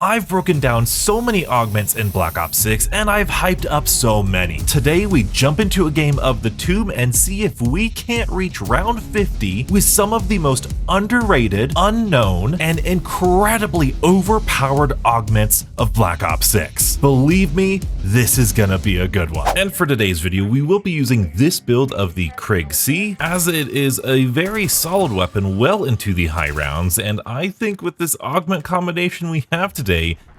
I've broken down so many augments in Black Ops 6 and I've hyped up so many. Today we jump into a game of the Tomb and see if we can't reach round 50 with some of the most underrated, unknown, and incredibly overpowered augments of Black Ops 6. Believe me, this is gonna be a good one. And for today's video, we will be using this build of the Krieg C, as it is a very solid weapon well into the high rounds, and I think with this augment combination we have today,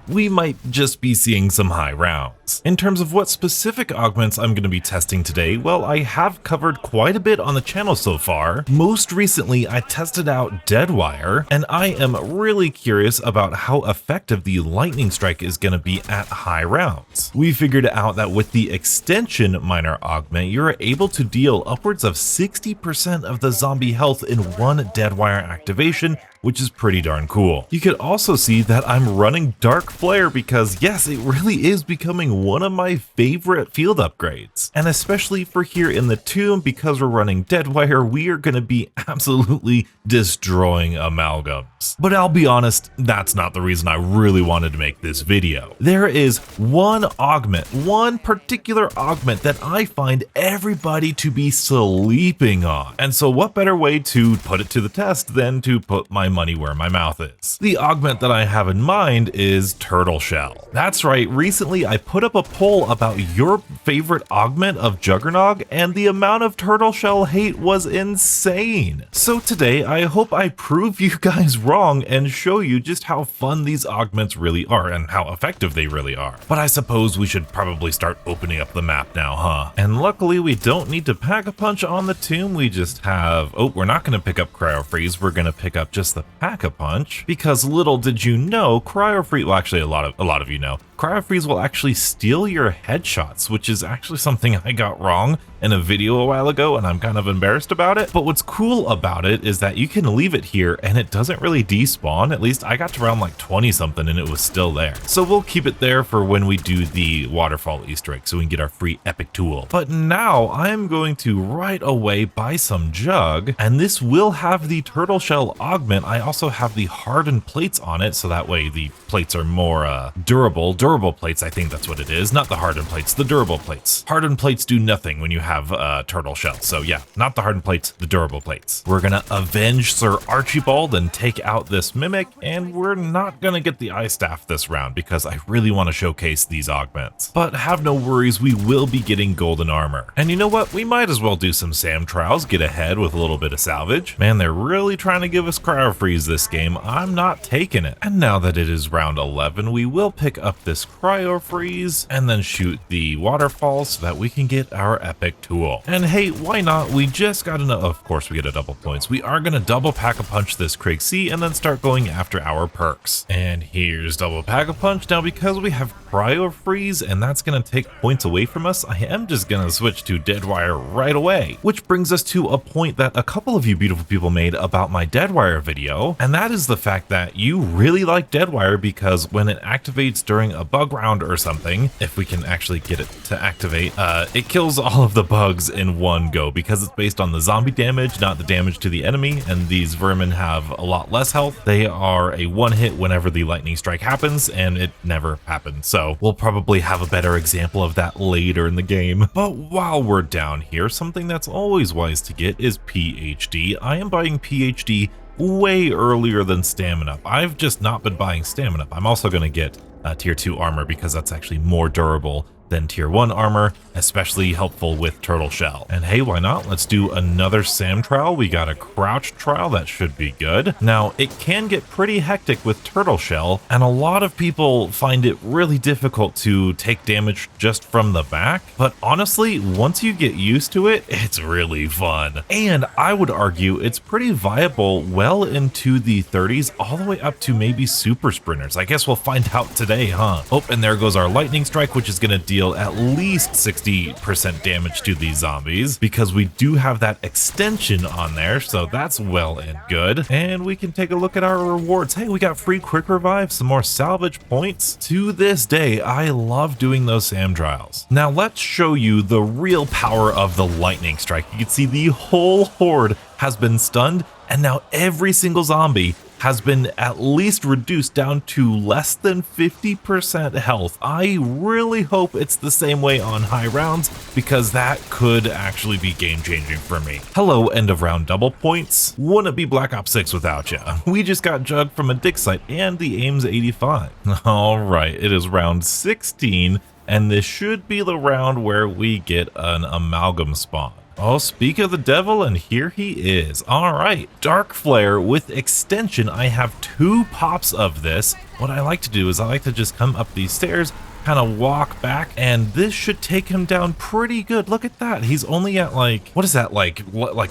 we might just be seeing some high rounds. In terms of what specific augments I'm going to be testing today, well, I have covered quite a bit on the channel so far. Most recently, I tested out Deadwire, and I am really curious about how effective the Lightning Strike is going to be at high rounds. We figured out that with the Extension Minor Augment, you're able to deal upwards of 60% of the zombie health in one Deadwire activation, which is pretty darn cool. You could also see that I'm running Dark Flare because yes, it really is becoming one of my favorite field upgrades. And especially for here in the Tomb, because we're running Deadwire, we are gonna be absolutely destroying amalgams. But I'll be honest, that's not the reason I really wanted to make this video. There is one augment, one particular augment that I find everybody to be sleeping on. And so what better way to put it to the test than to put my money where my mouth is. The augment that I have in mind is Turtle Shell. That's right, recently I put up a poll about your favorite augment of Juggernog, and the amount of Turtle Shell hate was insane. So today I hope I prove you guys wrong and show you just how fun these augments really are and how effective they really are. But I suppose we should probably start opening up the map now, huh? And luckily we don't need to pack a punch on the Tomb, we just have, oh, we're not gonna pick up Cryo Freeze, we're gonna pick up just the Pack-a-Punch, because little did you know, Cryo Freeze, well actually a lot of you know, Cryo Freeze will actually steal your headshots, which is actually something I got wrong in a video a while ago and I'm kind of embarrassed about it. But what's cool about it is that you can leave it here and it doesn't really despawn. At least I got to around like 20 something and it was still there. So we'll keep it there for when we do the waterfall Easter egg so we can get our free epic tool. But now I'm going to right away buy some Jug, and this will have the Turtle Shell augment. I also have the hardened plates on it, so that way the plates are more durable plates, I think that's what it is, not the hardened plates, the durable plates. Hardened plates do nothing when you have Turtle Shell, so yeah, not the hardened plates, the durable plates. We're gonna avenge Sir Archibald and take out this Mimic, and we're not gonna get the Ice Staff this round because I really want to showcase these augments. But have no worries, we will be getting golden armor. And you know what, we might as well do some Sam trials, get ahead with a little bit of salvage. Man, they're really trying to give us Cryo Freeze this game, I'm not taking it. And now that it is round 11, we will pick up this Cryo Freeze and then shoot the waterfall so that we can get our epic tool. And hey, why not? We just got enough. Of course we get a double points. We are going to double Pack-a-Punch this Krieg C and then start going after our perks. And here's double Pack-a-Punch. Now because we have Cryo Freeze and that's going to take points away from us, I am just going to switch to Deadwire right away. Which brings us to a point that a couple of you beautiful people made about my Deadwire video, and that is the fact that you really like Deadwire because when it activates during a bug round or something, if we can actually get it to activate, it kills all of the bugs in one go because it's based on the zombie damage, not the damage to the enemy, and these vermin have a lot less health. They are a one hit whenever the lightning strike happens, and it never happens. So we'll probably have a better example of that later in the game. But while we're down here, something that's always wise to get is PhD. I am buying PhD way earlier than Stamina. I've just not been buying Stamina. I'm also going to get tier 2 armor because that's actually more durable than tier 1 armor, especially helpful with Turtle Shell. And hey, why not? Let's do another Sam trial. We got a crouch trial, that should be good. Now, it can get pretty hectic with Turtle Shell, and a lot of people find it really difficult to take damage just from the back, but honestly, once you get used to it, it's really fun. And I would argue it's pretty viable well into the 30s, all the way up to maybe super sprinters. I guess we'll find out today, huh? Oh, and there goes our Lightning Strike, which is gonna deal at least 60% damage to these zombies because we do have that extension on there, so that's well and good. And we can take a look at our rewards. Hey, we got free quick revive, some more salvage points. To this day, I love doing those Sam trials. Now let's show you the real power of the Lightning Strike. You can see the whole horde has been stunned, and now every single zombie has been at least reduced down to less than 50% health. I really hope it's the same way on high rounds, because that could actually be game changing for me. Hello, end of round double points. Wouldn't be Black Ops 6 without ya. We just got jugged from a dig site and the aim's 85. All right, it is round 16, and this should be the round where we get an amalgam spawn. Oh, speak of the devil, and here he is. All right, Dark Flare with extension. I have 2 pops of this. What I like to do is I like to just come up these stairs, kind of walk back, and this should take him down pretty good. Look at that. He's only at like, what is that, like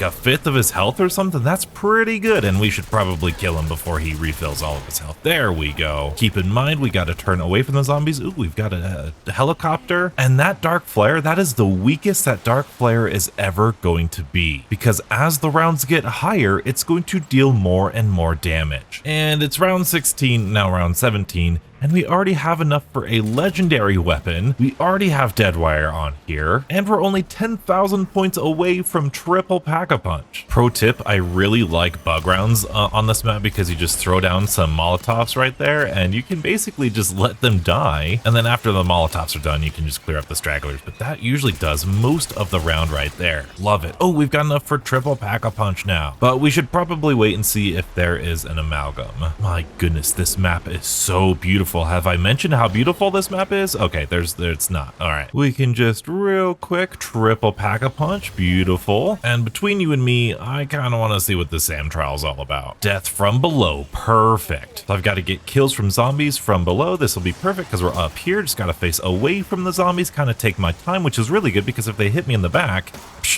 a fifth of his health or something? That's pretty good, and we should probably kill him before he refills all of his health. There we go. Keep in mind, we got to turn away from the zombies. Ooh, we've got a helicopter, and that Dark Flare, that is the weakest that Dark Flare is ever going to be, because as the rounds get higher, it's going to deal more and more damage. And it's round 16, now round 17, and we already have enough for a legendary weapon. We already have Deadwire on here, and we're only 10,000 points away from triple Pack-a-Punch. Pro tip, I really like bug rounds on this map, because you just throw down some Molotovs right there, and you can basically just let them die, and then after the Molotovs are done, you can just clear up the stragglers, but that usually does most of the round right there. Love it. Oh, we've got enough for triple Pack-a-Punch now, but we should probably wait and see if there is an amalgam. My goodness, this map is so beautiful. Have I mentioned how beautiful this map is? Okay, it's not. All right, we can just real quick triple Pack-a-Punch. Beautiful. And between you and me, I kind of want to see what the SAM trial is all about. Death from below. Perfect. So I've got to get kills from zombies from below. This will be perfect because we're up here. Just got to face away from the zombies, kind of take my time, which is really good because if they hit me in the back,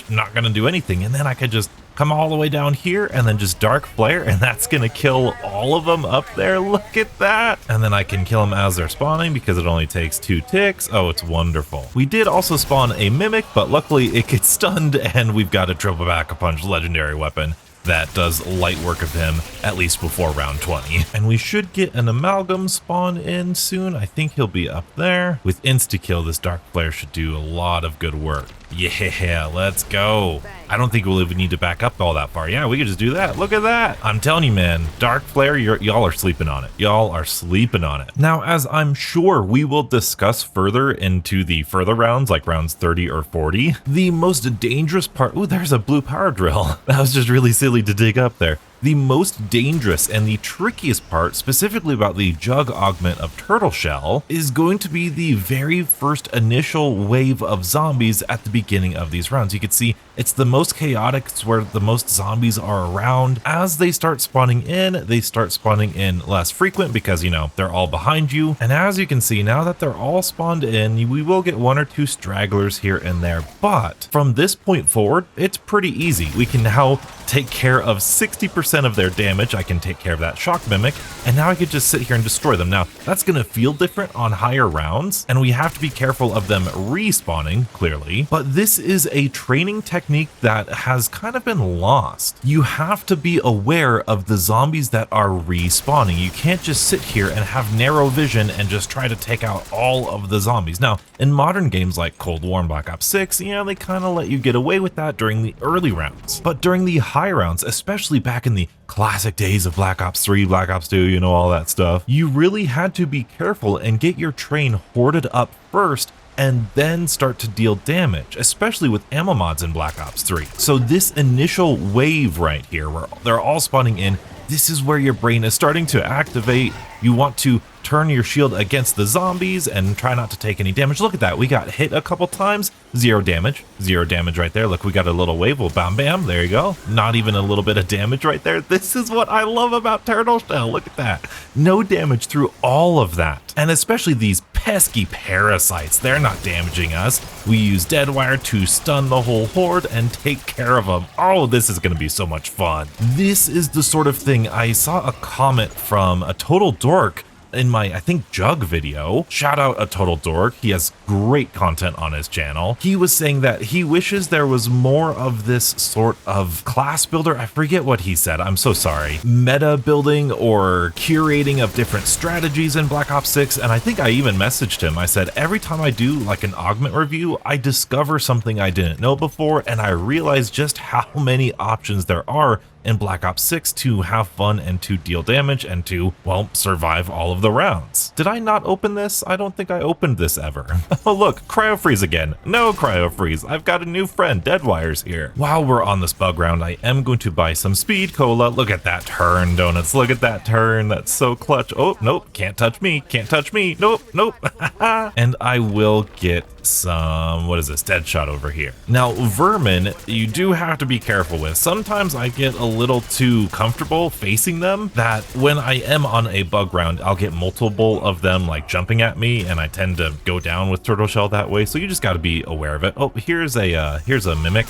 not going to do anything. And then I could just come all the way down here and then just Dark Flare, and that's gonna kill all of them up there. Look at that. And then I can kill them as they're spawning because it only takes 2 ticks. Oh, it's wonderful. We did also spawn a Mimic, but luckily it gets stunned, and we've got a triple Pack-a-Punch legendary weapon that does light work of him, at least before round 20. And we should get an amalgam spawn in soon. I think he'll be up there. With insta-kill, this Dark Flare should do a lot of good work. Yeah, let's go. I don't think we'll even need to back up all that far. Yeah, we could just do that. Look at that. I'm telling you, man, Dark Flare, y'all are sleeping on it. Y'all are sleeping on it. Now, as I'm sure we will discuss further into the further rounds, like rounds 30 or 40, the most dangerous part, ooh, there's a blue power drill. That was just really silly to dig up there. The most dangerous and the trickiest part, specifically about the Jug Augment of Turtle Shell, is going to be the very first initial wave of zombies at the beginning of these rounds. You can see it's the most chaotic, it's where the most zombies are around. As they start spawning in less frequent because, you know, they're all behind you. And as you can see, now that they're all spawned in, we will get 1 or 2 stragglers here and there. But from this point forward, it's pretty easy. We can now take care of 60% of their damage. I can take care of that shock mimic, and now I could just sit here and destroy them. Now, that's going to feel different on higher rounds, and we have to be careful of them respawning, clearly. But this is a training technique that has kind of been lost. You have to be aware of the zombies that are respawning. You can't just sit here and have narrow vision and just try to take out all of the zombies. Now, in modern games like Cold War and Black Ops 6, yeah, they kind of let you get away with that during the early rounds. But during the high rounds, especially back in the classic days of Black Ops 3, Black Ops 2, you know, all that stuff, you really had to be careful and get your train hoarded up first and then start to deal damage, especially with ammo mods in Black Ops 3. So this initial wave right here, where they're all spawning in, this is where your brain is starting to activate. You want to turn your shield against the zombies and try not to take any damage. Look at that. We got hit a couple times. 0 damage. 0 damage right there. Look, we got a little wave. Well, bam, bam. There you go. Not even a little bit of damage right there. This is what I love about Turtle Shell. Look at that. No damage through all of that. And especially these pesky parasites. They're not damaging us. We use Deadwire to stun the whole horde and take care of them. Oh, this is going to be so much fun. This is the sort of thing. I saw a comment from a Total Dork in my, I think, Jug video. Shout out a Total Dork. He has great content on his channel. He was saying that he wishes there was more of this sort of class builder. I forget what he said. I'm so sorry. Meta building or curating of different strategies in Black Ops 6. And I think I even messaged him. I said, every time I do like an augment review, I discover something I didn't know before, and I realize just how many options there are in Black Ops 6 to have fun and to deal damage and to, well, survive all of the rounds. Did I not open this? I don't think I opened this ever. Oh look, cryo freeze again. No cryo freeze. I've got a new friend, Deadwire's here. While we're on this bug round, I am going to buy some speed cola. Look at that turn, donuts. Look at that turn. That's so clutch. Oh, nope. Can't touch me. Can't touch me. Nope. Nope. And I will get some, what is this, Deadshot over here. Now, vermin, you do have to be careful with. Sometimes I get a little too comfortable facing them that when I am on a bug round, I'll get multiple of them like jumping at me, and I tend to go down with turtle shell that way. So you just got to be aware of it. Oh, here's a mimic.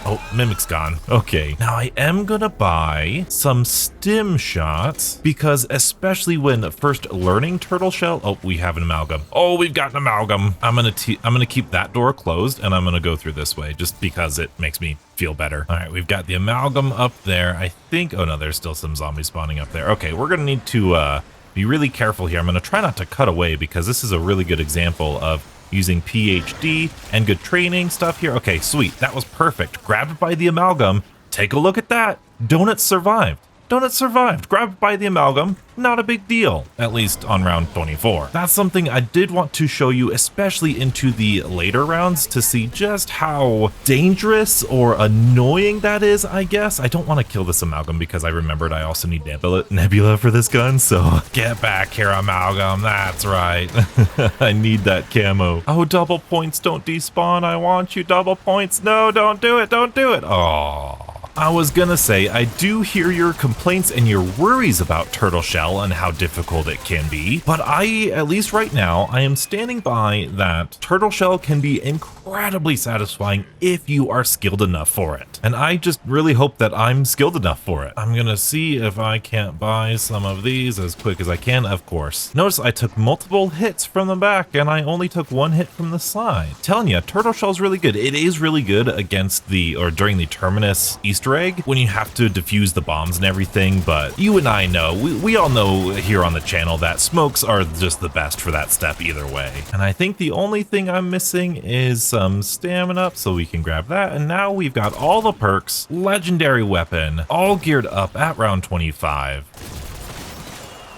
Oh, Mimic's gone. Okay. Now I am gonna buy some stim shots because especially when first learning turtle shell. Oh, we have an amalgam. Oh, we've got an amalgam. I'm gonna keep that door closed and I'm gonna go through this way just because it makes me feel better. All right, we've got the amalgam up there. I think, oh no, there's still some zombies spawning up there. Okay, we're gonna need to be really careful here. I'm gonna try not to cut away because this is a really good example of using PhD and good training stuff here. Okay, sweet. That was perfect. Grabbed by the amalgam. Take a look at that. Donuts survived. Donuts survived. Grabbed by the amalgam. Not a big deal, at least on round 24. That's something I did want to show you, especially into the later rounds, to see just how dangerous or annoying that is, I guess. I don't want to kill this amalgam because I remembered I also need Nebula for this gun, so get back here, amalgam. That's right. I need that camo. Oh, double points don't despawn. I want you, double points. No, don't do it. Don't do it. Oh. I was gonna say, I do hear your complaints and your worries about turtle shell and how difficult it can be, but at least right now, I am standing by that turtle shell can be incredibly satisfying if you are skilled enough for it. And I just really hope that I'm skilled enough for it. I'm gonna see if I can't buy some of these as quick as I can, of course. Notice I took multiple hits from the back and I only took one hit from the side. Telling you, turtle shell's really good. It is really good against during the Terminus Easter egg when you have to defuse the bombs and everything, but you and I know, we all know here on the channel that smokes are just the best for that step either way. And I think the only thing I'm missing is some stamina up, so we can grab that. And now we've got all the perks, legendary weapon, all geared up at round 25.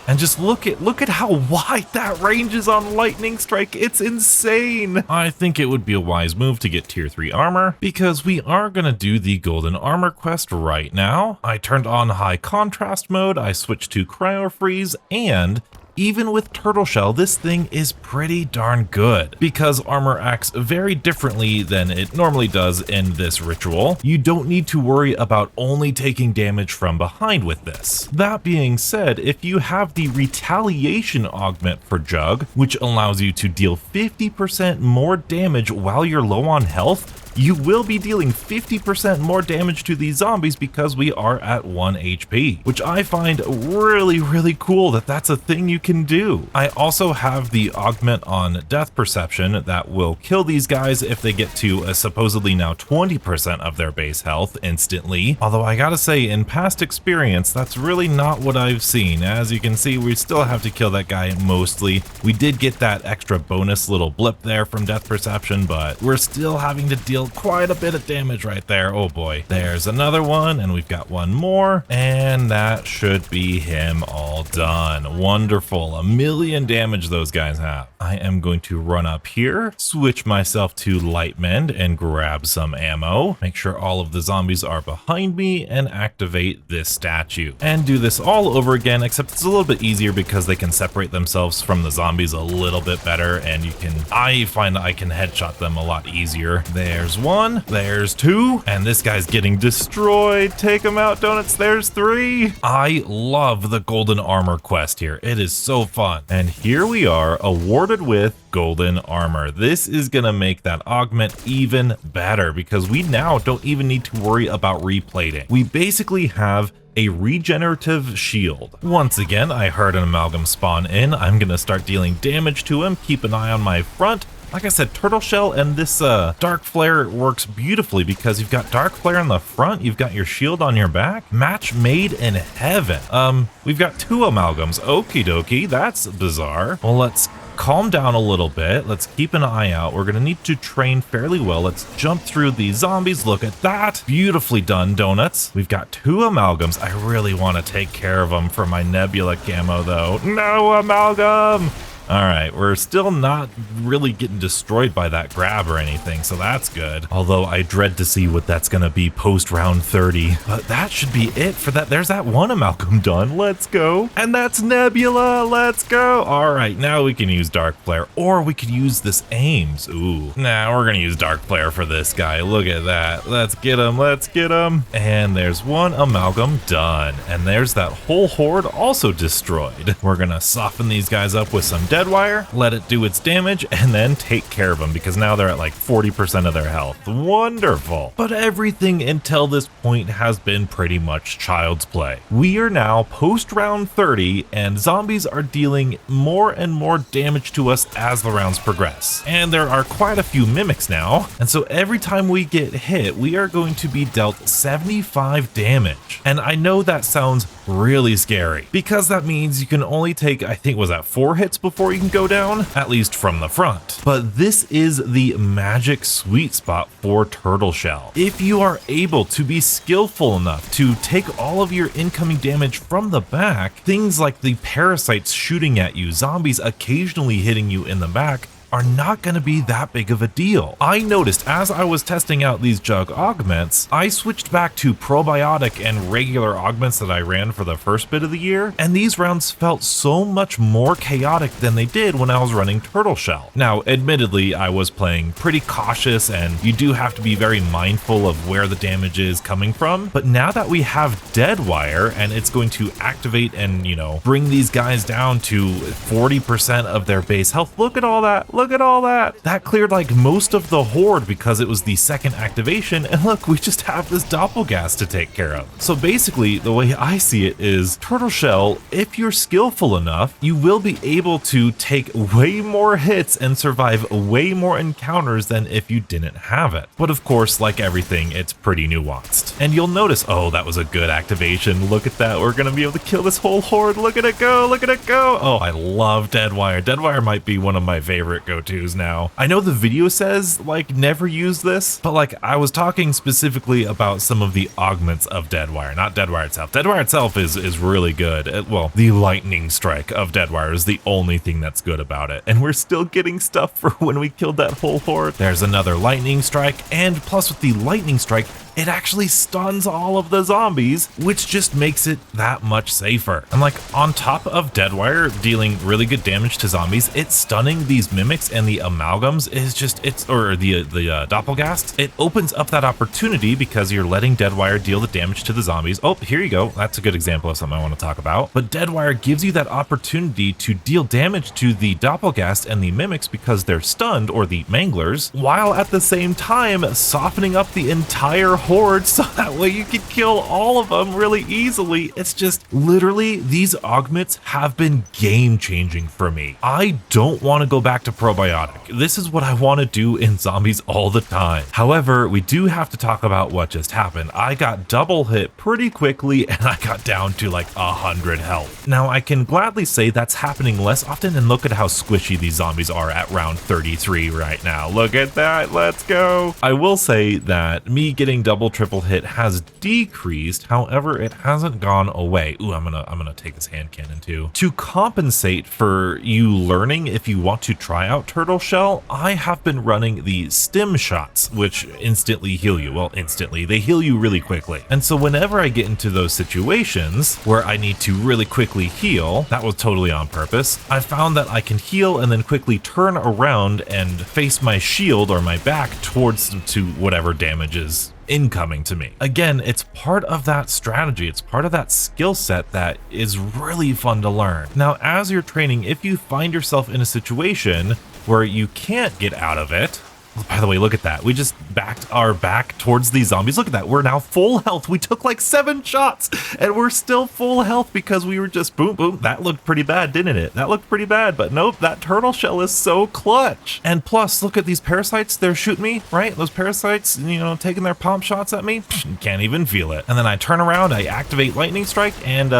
And just look at how wide that range is on Lightning Strike. It's insane. I think it would be a wise move to get tier 3 armor because we are gonna do the golden armor quest right now. I turned on high contrast mode, I switched to cryo freeze, and even with turtle shell, this thing is pretty darn good because armor acts very differently than it normally does in this ritual. You don't need to worry about only taking damage from behind with this. That being said, if you have the retaliation augment for Jug, which allows you to deal 50% more damage while you're low on health, you will be dealing 50% more damage to these zombies because we are at 1 HP, which I find really, really cool that that's a thing you can do. I also have the augment on death perception that will kill these guys if they get to supposedly now 20% of their base health instantly. Although I gotta say, in past experience, that's really not what I've seen. As you can see, we still have to kill that guy mostly. We did get that extra bonus little blip there from death perception, but we're still having to deal quite a bit of damage right there. Oh boy. There's another one, and we've got one more, and that should be him all done. Wonderful. 1,000,000 damage those guys have. I am going to run up here, switch myself to light mend and grab some ammo, make sure all of the zombies are behind me, and activate this statue. And do this all over again, except it's a little bit easier because they can separate themselves from the zombies a little bit better, and I find I can headshot them a lot easier. There's one, there's two, and this guy's getting destroyed. Take him out, donuts. There's 3. I love the golden armor quest here. It is so fun. And here we are, awarded with golden armor. This is gonna make that augment even better because we now don't even need to worry about replating. We basically have a regenerative shield. Once again, I heard an amalgam spawn in. I'm gonna start dealing damage to him. Keep an eye on my front. Like I said, turtle shell and this dark flare works beautifully because you've got dark flare on the front, you've got your shield on your back. Match made in heaven. We've got 2 amalgams. Okie dokie, that's bizarre. Well, let's calm down a little bit. Let's keep an eye out. We're gonna need to train fairly well. Let's jump through these zombies. Look at that. Beautifully done, donuts. We've got 2 amalgams. I really want to take care of them for my nebula camo though. No amalgam. All right, we're still not really getting destroyed by that grab or anything, so that's good. Although I dread to see what that's gonna be post round 30. But that should be it for that. There's that 1 amalgam done. Let's go. And that's Nebula. Let's go. All right, now we can use Dark Flare, or we could use this Ames. Ooh, nah, we're gonna use Dark Flare for this guy. Look at that. Let's get him. Let's get him. And there's 1 amalgam done. And there's that whole horde also destroyed. We're gonna soften these guys up with some dead wire, let it do its damage, and then take care of them because now they're at like 40% of their health. Wonderful. But everything until this point has been pretty much child's play. We are now post round 30 and zombies are dealing more and more damage to us as the rounds progress. And there are quite a few mimics now. And so every time we get hit, we are going to be dealt 75 damage. And I know that sounds really scary because that means you can only take, I think, was that 4 hits before you can go down, at least from the front. But this is the magic sweet spot for Turtle Shell. If you are able to be skillful enough to take all of your incoming damage from the back, things like the parasites shooting at you, zombies occasionally hitting you in the back, are not going to be that big of a deal. I noticed as I was testing out these jug augments, I switched back to probiotic and regular augments that I ran for the first bit of the year, and these rounds felt so much more chaotic than they did when I was running Turtle Shell. Now, admittedly, I was playing pretty cautious, and you do have to be very mindful of where the damage is coming from, but now that we have Dead Wire, and it's going to activate and, you know, bring these guys down to 40% of their base health, look at all that. Look at all that. That cleared like most of the horde because it was the second activation. And look, we just have this doppelgas to take care of. So basically, the way I see it is Turtle Shell, if you're skillful enough, you will be able to take way more hits and survive way more encounters than if you didn't have it. But of course, like everything, it's pretty nuanced. And you'll notice, oh, that was a good activation. Look at that. We're going to be able to kill this whole horde. Look at it go. Look at it go. Oh, I love Dead Wire. Dead Wire might be one of my favorite go-tos now. I know the video says like never use this, but like I was talking specifically about some of the augments of Dead Wire, not Dead Wire itself. Dead Wire itself is really good. Well, the lightning strike of Dead Wire is the only thing that's good about it. And we're still getting stuff for when we killed that whole horde. There's another lightning strike, and plus with the lightning strike, it actually stuns all of the zombies, which just makes it that much safer. And like on top of Dead Wire dealing really good damage to zombies, it's stunning these mimics and the amalgams is just, or the doppelgasts. It opens up that opportunity because you're letting Dead Wire deal the damage to the zombies. Oh, here you go. That's a good example of something I want to talk about. But Dead Wire gives you that opportunity to deal damage to the doppelgast and the mimics because they're stunned, or the manglers, while at the same time softening up the entire horde so that way you can kill all of them really easily. It's just literally, these augments have been game changing for me. I don't want to go back to probiotic. This is what I want to do in zombies all the time. However, we do have to talk about what just happened. I got double hit pretty quickly and I got down to like 100 health. Now I can gladly say that's happening less often, and look at how squishy these zombies are at round 33 right now. Look at that. Let's go. I will say that me getting triple hit has decreased, however it hasn't gone away. Ooh, I'm gonna take this hand cannon too. To compensate for you learning if you want to try out Turtle Shell, I have been running the stim shots, which instantly heal you. Well, instantly, they heal you really quickly. And so whenever I get into those situations where I need to really quickly heal, that was totally on purpose, I found that I can heal and then quickly turn around and face my shield or my back towards to whatever damage is incoming to me. Again, it's part of that strategy. It's part of that skill set that is really fun to learn. Now, as you're training, if you find yourself in a situation where you can't get out of it, by the way, look at that. We just backed our back towards these zombies. Look at that. We're now full health. We took like 7 shots and we're still full health because we were just boom, boom. That looked pretty bad, didn't it? That looked pretty bad, but nope, that Turtle Shell is so clutch. And plus, look at these parasites. They're shooting me, right? Those parasites, you know, taking their pomp shots at me. Can't even feel it. And then I turn around, I activate Lightning Strike, and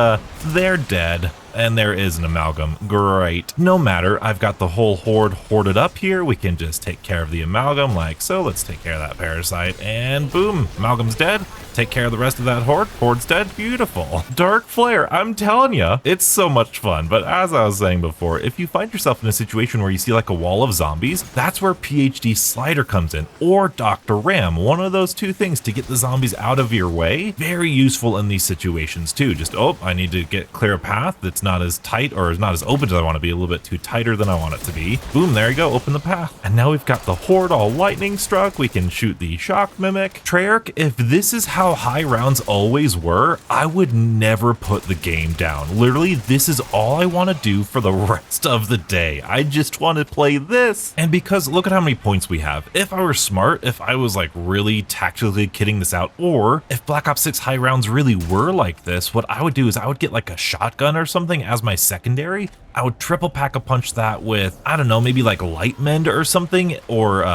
they're dead. and there is an amalgam. Great. No matter, I've got the whole horde hoarded up here. We can just take care of the amalgam like so. Let's take care of that parasite, and boom, amalgam's dead. Take care of the rest of that horde. Horde's dead. Beautiful. Dark Flare, I'm telling you, it's so much fun. But as I was saying before, if you find yourself in a situation where you see like a wall of zombies, that's where PhD Slider comes in, or Dr. Ram, one of those two things to get the zombies out of your way. Very useful in these situations too. Just, oh, I need to clear a path that's not as tight or is not as open as I want to be, a little bit too tighter than I want it to be. Boom, there you go, open the path. And now we've got the horde all lightning struck. We can shoot the shock mimic. Treyarch, if this is how high rounds always were, I would never put the game down. Literally, this is all I want to do for the rest of the day. I just want to play this. And because look at how many points we have. If I were smart, if I was like really tactically kitting this out, or if Black Ops 6 high rounds really were like this, what I would do is I would get like a shotgun or something as my secondary. I would triple pack a punch that with, I don't know, maybe like light mend or something, or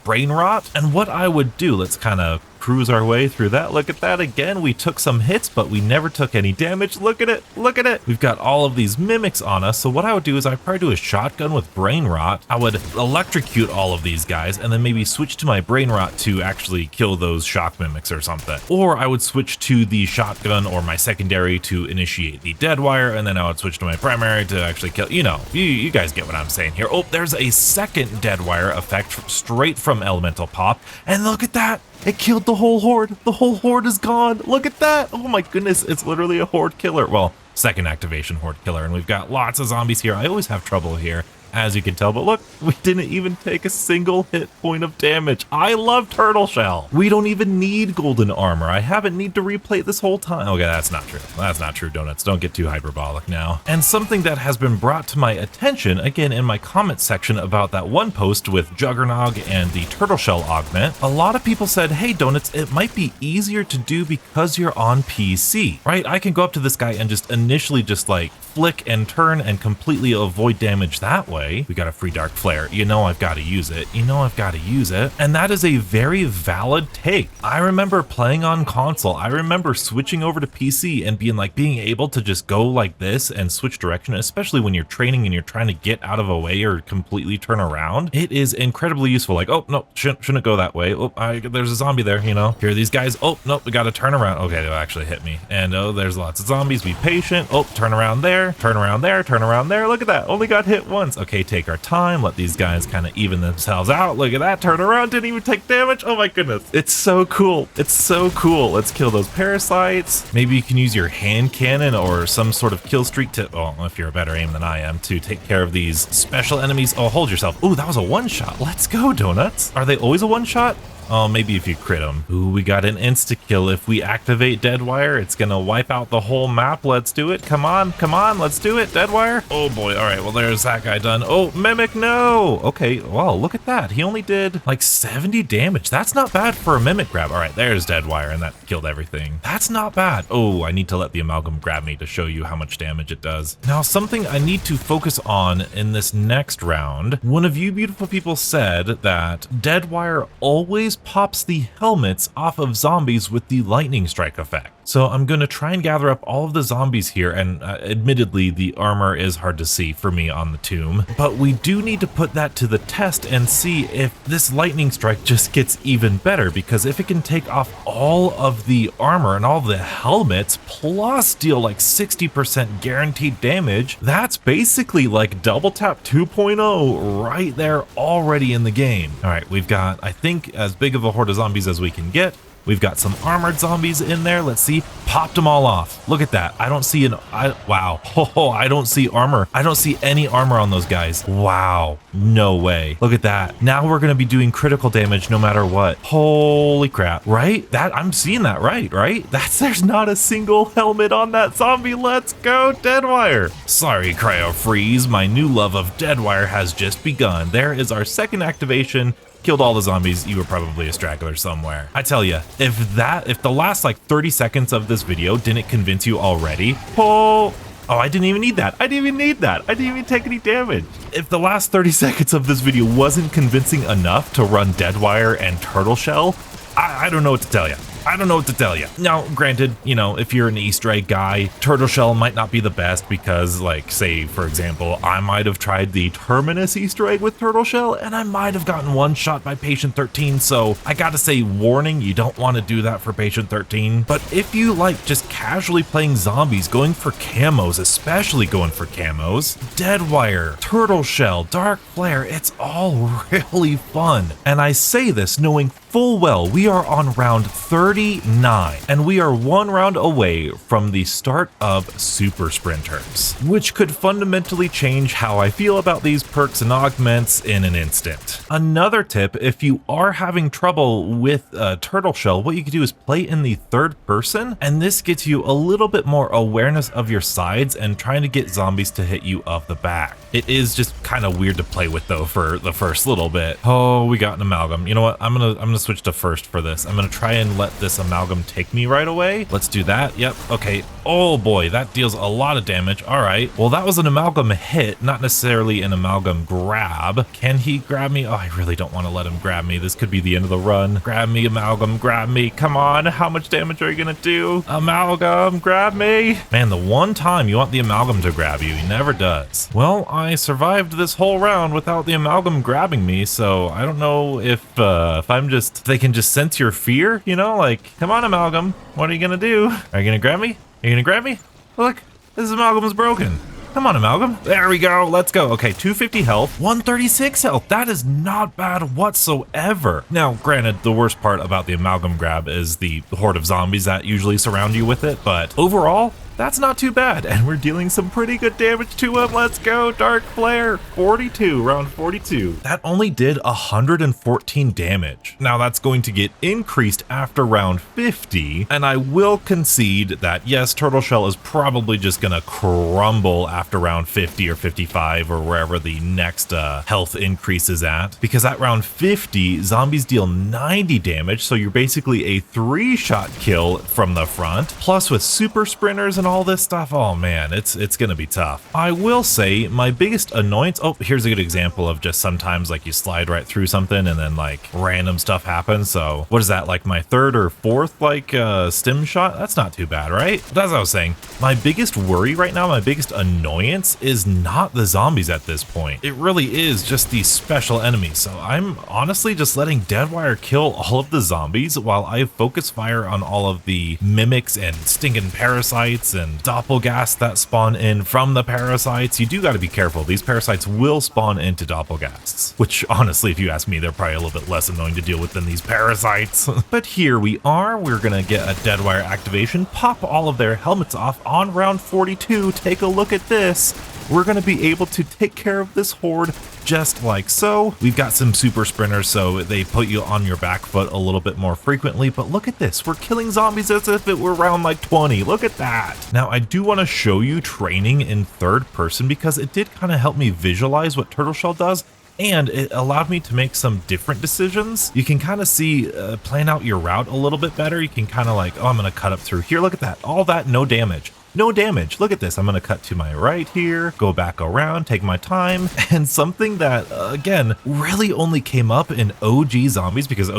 brain rot. And what I would do, let's kind of cruise our way through that. Look at that again. We took some hits, but we never took any damage. Look at it. Look at it. We've got all of these mimics on us. So what I would do is I'd probably do a shotgun with brain rot. I would electrocute all of these guys and then maybe switch to my brain rot to actually kill those shock mimics or something. Or I would switch to the shotgun or my secondary to initiate the dead wire, and then I would switch to my primary to actually kill, you know, you guys get what I'm saying here. Oh, there's a second dead wire effect straight from Elemental Pop. And look at that. It killed the whole horde. The whole horde is gone. Look at that. Oh my goodness. It's literally a horde killer. Well, second activation horde killer. And we've got lots of zombies here. I always have trouble here, as you can tell, but look, we didn't even take a single hit point of damage. I love Turtle Shell. We don't even need golden armor. I haven't need to replay it this whole time. Okay, that's not true. That's not true, Donuts. Don't get too hyperbolic now. And something that has been brought to my attention, again, in my comment section about that one post with Juggernog and the Turtle Shell augment, a lot of people said, hey, Donuts, it might be easier to do because you're on PC, right? I can go up to this guy and just initially just like flick and turn and completely avoid damage that way. We got a free Dark Flare. You know I've got to use it. You know I've got to use it. And that is a very valid take. I remember playing on console. I remember switching over to PC and being able to just go like this and switch direction, especially when you're training and you're trying to get out of a way or completely turn around. It is incredibly useful. Like, oh, no, shouldn't go that way. Oh, there's a zombie there, you know. Here are these guys. Oh, no, we got to turn around. Okay, they'll actually hit me. And oh, there's lots of zombies. Be patient. Oh, turn around there. Turn around there, turn around there. Look at that. Only got hit once. Okay, take our time. Let these guys kind of even themselves out. Look at that. Turn around. Didn't even take damage. Oh my goodness. It's so cool. It's so cool. Let's kill those parasites. Maybe you can use your hand cannon or some sort of kill streak to, oh, if you're a better aim than I am, to take care of these special enemies. Oh, hold yourself. Oh, that was a one shot. Let's go, Donuts. Are they always a one shot? Oh, maybe if you crit them. Ooh, we got an insta-kill. If we activate Deadwire, it's gonna wipe out the whole map. Let's do it. Come on, let's do it. Deadwire. Oh boy, all right, well, there's that guy done. Oh, Mimic, no. Okay, wow, look at that. He only did like 70 damage. That's not bad for a Mimic grab. All right, there's Deadwire, and that killed everything. That's not bad. Oh, I need to let the Amalgam grab me to show you how much damage it does. Now, something I need to focus on in this next round. One of you beautiful people said that Deadwire always pops the helmets off of zombies with the lightning strike effect. So I'm going to try and gather up all of the zombies here, and admittedly the armor is hard to see for me on the tomb, but we do need to put that to the test and see if this lightning strike just gets even better, because if it can take off all of the armor and all the helmets plus deal like 60% guaranteed damage, that's basically like double tap 2.0 right there already in the game. All right, we've got, I think, as big of a horde of zombies as we can get. We've got some armored zombies in there. Let's see. Popped them all off. Look at that. I don't see wow. Oh, I don't see armor. I don't see any armor on those guys. Wow. No way. Look at that. Now we're going to be doing critical damage no matter what. Holy crap. Right? I'm seeing that right? There's not a single helmet on that zombie. Let's go, Deadwire. Sorry, Cryo Freeze. My new love of Deadwire has just begun. There is our second activation. Killed all the zombies. You were probably a straggler somewhere. I tell you, if the last like 30 seconds of this video didn't convince you already, oh, I didn't even need that. I didn't even take any damage. If the last 30 seconds of this video wasn't convincing enough to run Deadwire and Turtle Shell, I don't know what to tell you. I don't know what to tell you. Now, granted, you know, if you're an Easter egg guy, turtle shell might not be the best because, like, say, for example, I might have tried the Terminus Easter egg with turtle shell and I might have gotten one shot by Patient 13. So I gotta say, warning, you don't want to do that for Patient 13. But if you like just casually playing zombies, going for camos, especially going for camos, Deadwire, turtle shell, dark flare, it's all really fun. And I say this knowing full well we are on round 39 and we are one round away from the start of super sprinters, which could fundamentally change how I feel about these perks and augments in an instant. Another tip, if you are having trouble with turtle shell, what you can do is play in the third person, and this gets you a little bit more awareness of your sides and trying to get zombies to hit you off the back. It is just kind of weird to play with though for the first little bit. Oh, we got an amalgam. You know what? I'm gonna switch to first for this. I'm gonna try and let this amalgam take me right away. Let's do that. Yep. Okay. Oh boy, that deals a lot of damage. All right. Well, that was an amalgam hit, not necessarily an amalgam grab. Can he grab me? Oh, I really don't want to let him grab me. This could be the end of the run. Grab me, amalgam. Grab me. Come on. How much damage are you gonna do? Amalgam, grab me. Man, the one time you want the amalgam to grab you, he never does. Well, I survived this whole round without the amalgam grabbing me, so I don't know if I'm just, they can just sense your fear, you know, like, come on, amalgam, what are you gonna do? Are you gonna grab me? Are you gonna grab me? Look, this amalgam is broken. Come on, amalgam. There we go. Let's go. Okay, 250 health, 136 health. That is not bad whatsoever. Now, granted, the worst part about the amalgam grab is the horde of zombies that usually surround you with it, but overall, that's not too bad, and we're dealing some pretty good damage to him. Let's go, Dark Flare, 42, round 42. That only did 114 damage. Now that's going to get increased after round 50, and I will concede that yes, Turtle Shell is probably just gonna crumble after round 50 or 55 or wherever the next health increase is at, because at round 50, zombies deal 90 damage, so you're basically a 3-shot kill from the front, plus with super sprinters and all this stuff. Oh man, it's gonna be tough. I will say my biggest annoyance, oh, here's a good example of just sometimes like you slide right through something and then like random stuff happens. So what is that, like my third or fourth like stim shot? That's not too bad, right? But as I was saying, my biggest worry right now, my biggest annoyance is not the zombies at this point. It really is just these special enemies. So I'm honestly just letting Deadwire kill all of the zombies while I focus fire on all of the mimics and stinking parasites and doppelgasts that spawn in from the parasites. You do got to be careful. These parasites will spawn into doppelgasts, which honestly, if you ask me, they're probably a little bit less annoying to deal with than these parasites. But here we are. We're gonna get a Deadwire activation, pop all of their helmets off on round 42. Take a look at this. We're going to be able to take care of this horde just like so. We've got some super sprinters, so they put you on your back foot a little bit more frequently, but look at this. We're killing zombies as if it were round like 20. Look at that. Now, I do want to show you training in third person because it did kind of help me visualize what Turtle Shell does, and it allowed me to make some different decisions. You can kind of see plan out your route a little bit better. You can kind of like, oh, I'm going to cut up through here. Look at that. All that, no damage. No damage. Look at this. I'm going to cut to my right here, go back around, take my time. And something that, again, really only came up in OG zombies because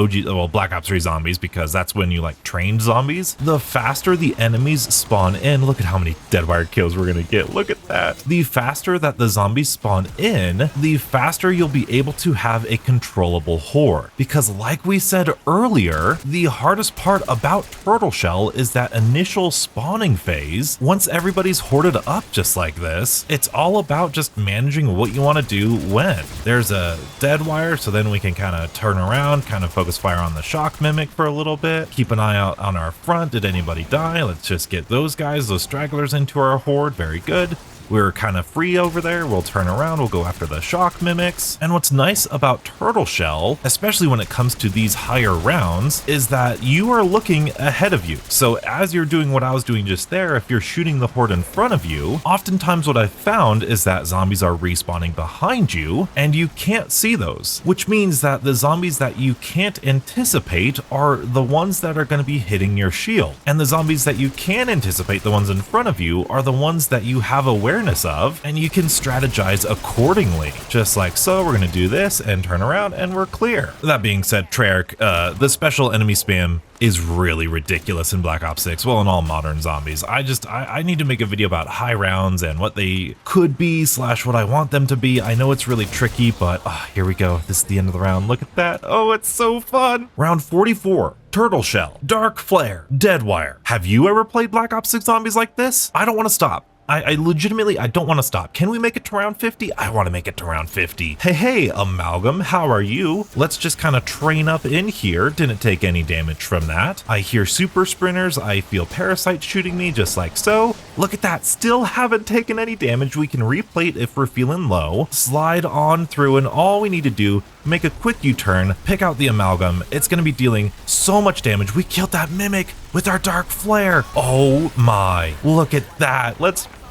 Black Ops 3 zombies, because that's when you like trained zombies. The faster the enemies spawn in, look at how many Deadwire kills we're going to get. Look at that. The faster that the zombies spawn in, the faster you'll be able to have a controllable horde. Because like we said earlier, the hardest part about Turtle Shell is that initial spawning phase. Once everybody's hoarded up just like this, it's all about just managing what you want to do when. There's a Deadwire, so then we can kind of turn around, kind of focus fire on the shock mimic for a little bit, keep an eye out on our front. Did anybody die? Let's just get those guys, those stragglers into our horde. Very good. We're kind of free over there. We'll turn around, we'll go after the shock mimics. And what's nice about Turtle Shell, especially when it comes to these higher rounds, is that you are looking ahead of you. So as you're doing what I was doing just there, if you're shooting the horde in front of you, oftentimes what I've found is that zombies are respawning behind you and you can't see those, which means that the zombies that you can't anticipate are the ones that are going to be hitting your shield. And the zombies that you can anticipate, the ones in front of you, are the ones that you have awareness awareness of, and you can strategize accordingly. Just like so, we're gonna do this and turn around and we're clear. That being said, Treyarch, the special enemy spam is really ridiculous in Black Ops 6, well, in all modern zombies. I need to make a video about high rounds and what they could be / what I want them to be. I know it's really tricky, but here we go. This is the end of the round. Look at that. Oh, it's so fun. Round 44. Turtle Shell, Dark Flare, Deadwire. Have you ever played Black Ops 6 Zombies like this? I don't want to stop. I legitimately, I don't want to stop. Can we make it to round 50? I want to make it to round 50. Hey, Amalgam, how are you? Let's just kind of train up in here. Didn't take any damage from that. I hear super sprinters. I feel parasites shooting me just like so. Look at that, still haven't taken any damage. We can replate if we're feeling low. Slide on through, and all we need to do, make a quick U-turn, pick out the Amalgam. It's going to be dealing so much damage. We killed that Mimic with our Dark Flare. Oh my, look at that.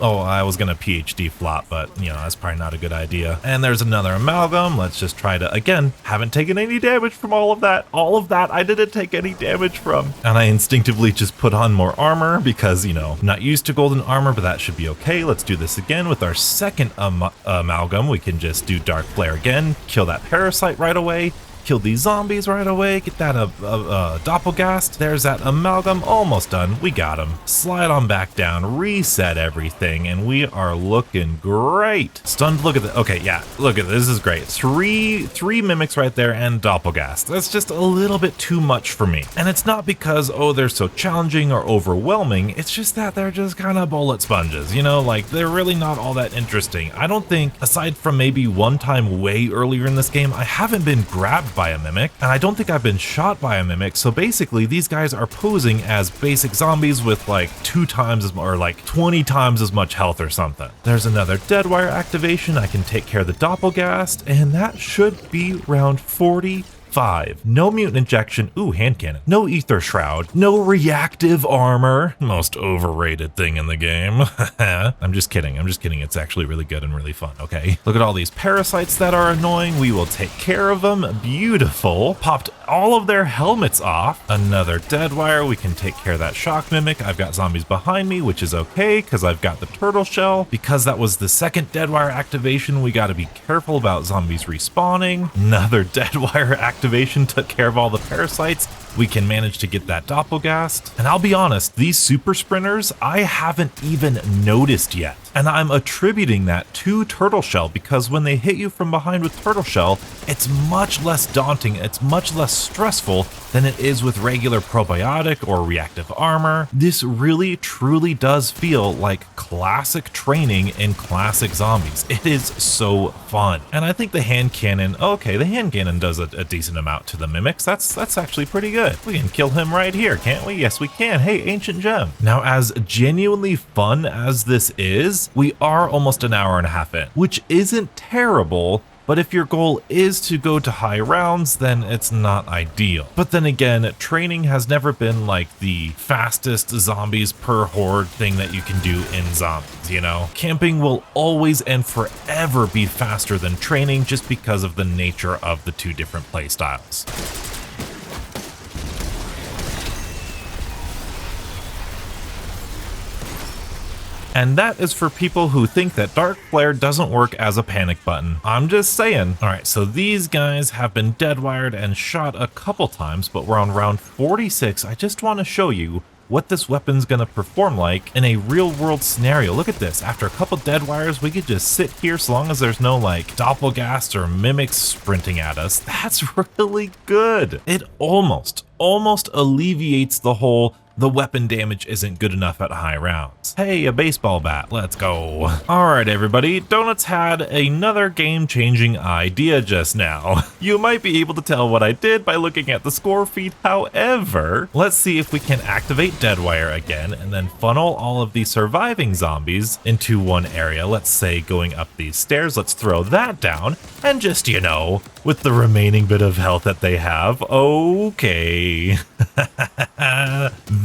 Oh, I was gonna PhD flop, but you know, that's probably not a good idea. And there's another Amalgam. Let's just try to, again, haven't taken any damage from all of that. All of that I didn't take any damage from. And I instinctively just put on more armor because, you know, not used to golden armor, but that should be okay. Let's do this again with our second Amalgam. We can just do Dark Flare again, kill that parasite right away. Kill these zombies right away, get that Doppelgast. There's that Amalgam, almost done, we got him. Slide on back down, reset everything, and we are looking great. Stunned, look at that, okay, yeah, look at this is great. Three Mimics right there and Doppelgast. That's just a little bit too much for me. And it's not because, oh, they're so challenging or overwhelming, it's just that they're just kind of bullet sponges, you know, like they're really not all that interesting. I don't think, aside from maybe one time way earlier in this game, I haven't been grabbed by a Mimic, and I don't think I've been shot by a Mimic, so basically these guys are posing as basic zombies with like 2 times as much, or like 20 times as much health or something. There's another Deadwire activation. I can take care of the Doppelgast, and that should be round 45. No mutant injection, ooh, hand cannon. No ether shroud, no reactive armor, most overrated thing in the game. I'm just kidding, it's actually really good and really fun, okay? Look at all these parasites that are annoying. We will take care of them, beautiful. Popped all of their helmets off. Another Deadwire, we can take care of that shock mimic. I've got zombies behind me, which is okay, because I've got the turtle shell. Because that was the second Deadwire activation, we gotta be careful about zombies respawning. Another Deadwire activation took care of all the parasites. We can manage to get that Doppelgast. And I'll be honest, these super sprinters, I haven't even noticed yet. And I'm attributing that to Turtle Shell because when they hit you from behind with Turtle Shell, it's much less daunting, it's much less stressful than it is with regular probiotic or reactive armor. This really truly does feel like classic training in classic zombies. It is so fun. And I think the hand cannon, okay, the hand cannon does a decent amount to the Mimics. That's actually pretty good. We can kill him right here, can't we? Yes, we can. Hey, Ancient Gem. Now, as genuinely fun as this is, we are almost an hour and a half in, which isn't terrible, but if your goal is to go to high rounds, then it's not ideal. But then again, training has never been like the fastest zombies per horde thing that you can do in zombies, you know? Camping will always and forever be faster than training just because of the nature of the 2 different play styles. And that is for people who think that Dark Flare doesn't work as a panic button. I'm just saying. All right, so these guys have been deadwired and shot a couple times, but we're on round 46. I just want to show you what this weapon's gonna perform like in a real world scenario. Look at this, after a couple dead wires, we could just sit here so long as there's no like Doppelgast or Mimics sprinting at us. That's really good. It almost alleviates the whole the weapon damage isn't good enough at high rounds. Hey, a baseball bat, let's go. All right, everybody, Donuts had another game-changing idea just now. You might be able to tell what I did by looking at the score feed. However, let's see if we can activate Deadwire again and then funnel all of the surviving zombies into one area. Let's say going up these stairs, let's throw that down, and just, you know, with the remaining bit of health that they have, okay.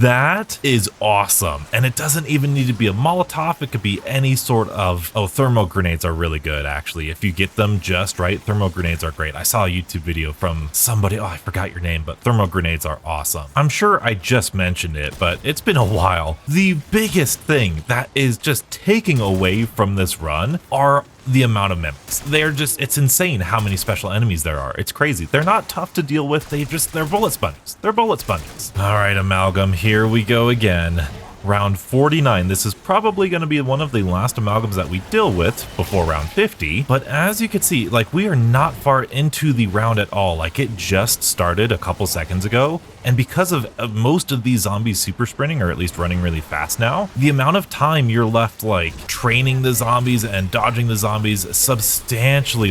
That is awesome. And it doesn't even need to be a Molotov. It could be any sort of, oh, thermal grenades are really good, actually. If you get them just right, thermal grenades are great. I saw a YouTube video from somebody, oh, I forgot your name, but thermal grenades are awesome. I'm sure I just mentioned it, but it's been a while. The biggest thing that is just taking away from this run are the amount of mimics. They're just, it's insane how many special enemies there are. It's crazy. They're not tough to deal with. They're bullet sponges. They're bullet sponges. All right, Amalgam, here we go again. Round 49. This is probably going to be one of the last amalgams that we deal with before round 50. But as you can see, like, we are not far into the round at all. Like, it just started a couple seconds ago. And because of most of these zombies super sprinting, or at least running really fast now, the amount of time you're left like training the zombies and dodging the zombies is substantially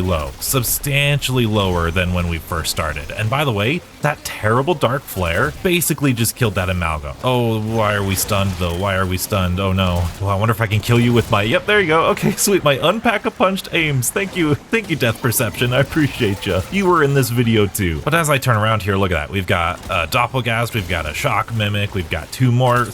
lower than when we first started. And by the way, that terrible dark flare basically just killed that amalgam. Oh, why are we stunned though? Why are we stunned? Oh no. Well, I wonder if I can kill you with my, yep, there you go. Okay, sweet. My unpack-a-punched aims. Thank you, Death Perception. I appreciate you. You were in this video too. But as I turn around here, look at that. We've got Doppelgast, we've got a shock mimic, we've got three more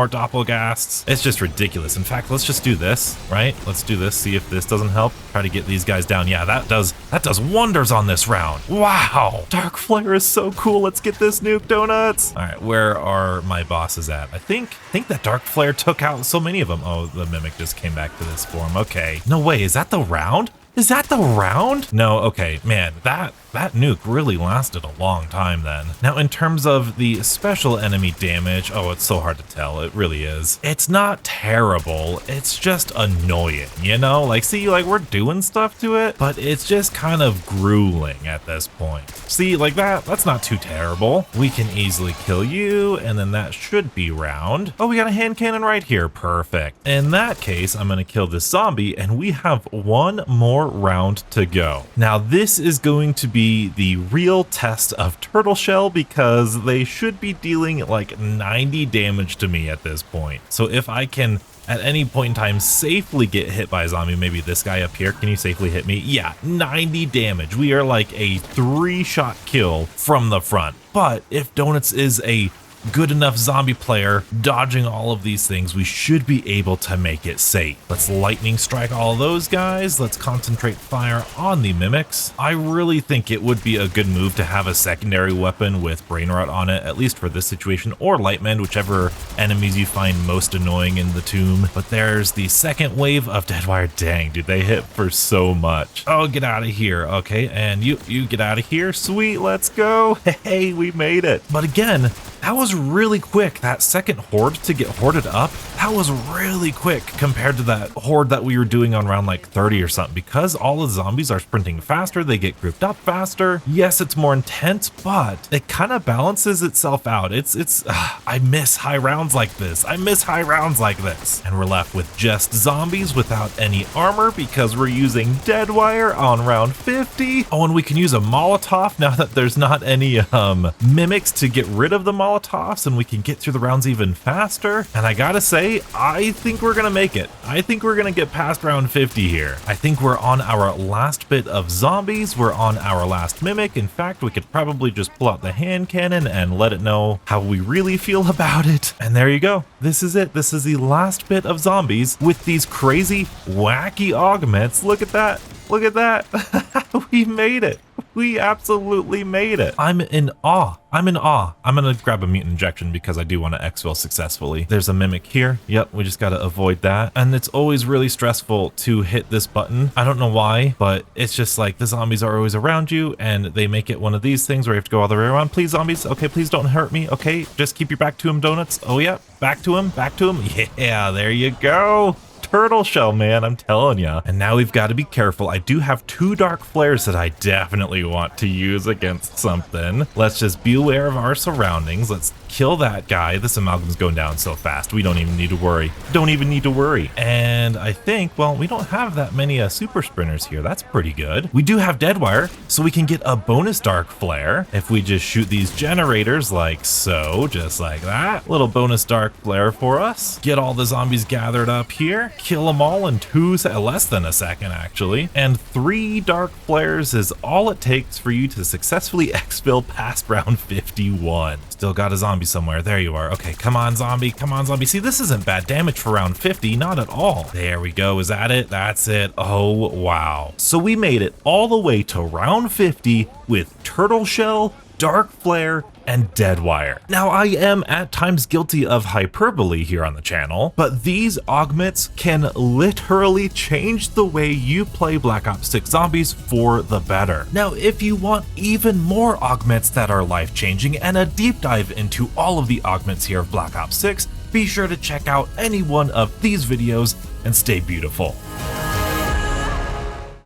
Doppelgasts. It's just ridiculous. In fact, let's just do this, right? Let's do this, see if this doesn't help. Try to get these guys down. Yeah, that does wonders on this round. Wow, Dark Flare is so cool. Let's get this nuke, donuts. All right, where are my bosses at? I think that Dark Flare took out so many of them. Oh, the mimic just came back to this form. Okay, no way, is that the round? Is that the round? No, okay, man, that nuke really lasted a long time then. Now, in terms of the special enemy damage, oh, it's so hard to tell. It really is. It's not terrible. It's just annoying, you know? Like, see, like, we're doing stuff to it, but it's just kind of grueling at this point. See, like that's not too terrible. We can easily kill you, and then that should be round. Oh, we got a hand cannon right here. Perfect. In that case, I'm gonna kill this zombie, and we have one more round to go. Now, this is going to be the real test of Turtle Shell, because they should be dealing like 90 damage to me at this point. So if I can at any point in time safely get hit by a zombie, maybe this guy up here, can you safely hit me? Yeah, 90 damage. We are like a 3-shot kill from the front. But if Donuts is a good enough zombie player dodging all of these things, we should be able to make it safe. Let's lightning strike all of those guys. Let's concentrate fire on the mimics. I really think it would be a good move to have a secondary weapon with brain rot on it, at least for this situation, or lightmend, whichever enemies you find most annoying in the tomb. But there's the second wave of Deadwire. Dang, dude, they hit for so much. Oh, get out of here. Okay, and you get out of here. Sweet, let's go. Hey, we made it. But again, that was really quick. That second horde to get hoarded up, that was really quick compared to that horde that we were doing on round like 30 or something. Because all the zombies are sprinting faster, they get grouped up faster. Yes, it's more intense, but it kind of balances itself out. I miss high rounds like this. And we're left with just zombies without any armor because we're using Deadwire on round 50. Oh, and we can use a Molotov now that there's not any mimics to get rid of the Molotovs, and we can get through the rounds even faster. And I gotta say, I think we're gonna make it. I think we're gonna get past round 50 here. I think we're on our last bit of zombies. We're on our last mimic. In fact, we could probably just pull out the hand cannon and let it know how we really feel about it. And there you go. This is it. This is the last bit of zombies with these crazy, wacky augments. Look at that. Look at that. We made it. We absolutely made it. I'm in awe. I'm gonna grab a mutant injection because I do want to exfil successfully. There's a mimic here. Yep, we just gotta avoid that. And it's always really stressful to hit this button. I don't know why, but it's just like the zombies are always around you and they make it one of these things where you have to go all the way around. Please, zombies. Okay, please don't hurt me. Okay, just keep your back to him, donuts. Oh yeah, back to him, back to him. Yeah, there you go. Turtle Shell, man, I'm telling ya. And now we've got to be careful. I do have 2 dark flares that I definitely want to use against something. Let's just be aware of our surroundings. Let's kill that guy. This amalgam's going down so fast. We don't even need to worry. Don't even need to worry. And I think, well, we don't have that many super sprinters here. That's pretty good. We do have Deadwire, so we can get a bonus dark flare if we just shoot these generators like so, just like that. Little bonus dark flare for us. Get all the zombies gathered up here. kill them all in less than a second actually, and 3 dark flares is all it takes for you to successfully exfil past round 51. Still got a zombie somewhere, there you are. Okay, come on zombie, come on zombie. See, this isn't bad damage for round 50, not at all. There we go, is that it? That's it. Oh wow. So we made it all the way to round 50 with Turtle Shell, Dark Flare, and Deadwire. Now I am at times guilty of hyperbole here on the channel, but these augments can literally change the way you play Black Ops 6 Zombies for the better. Now if you want even more augments that are life-changing and a deep dive into all of the augments here of Black Ops 6, be sure to check out any one of these videos and stay beautiful.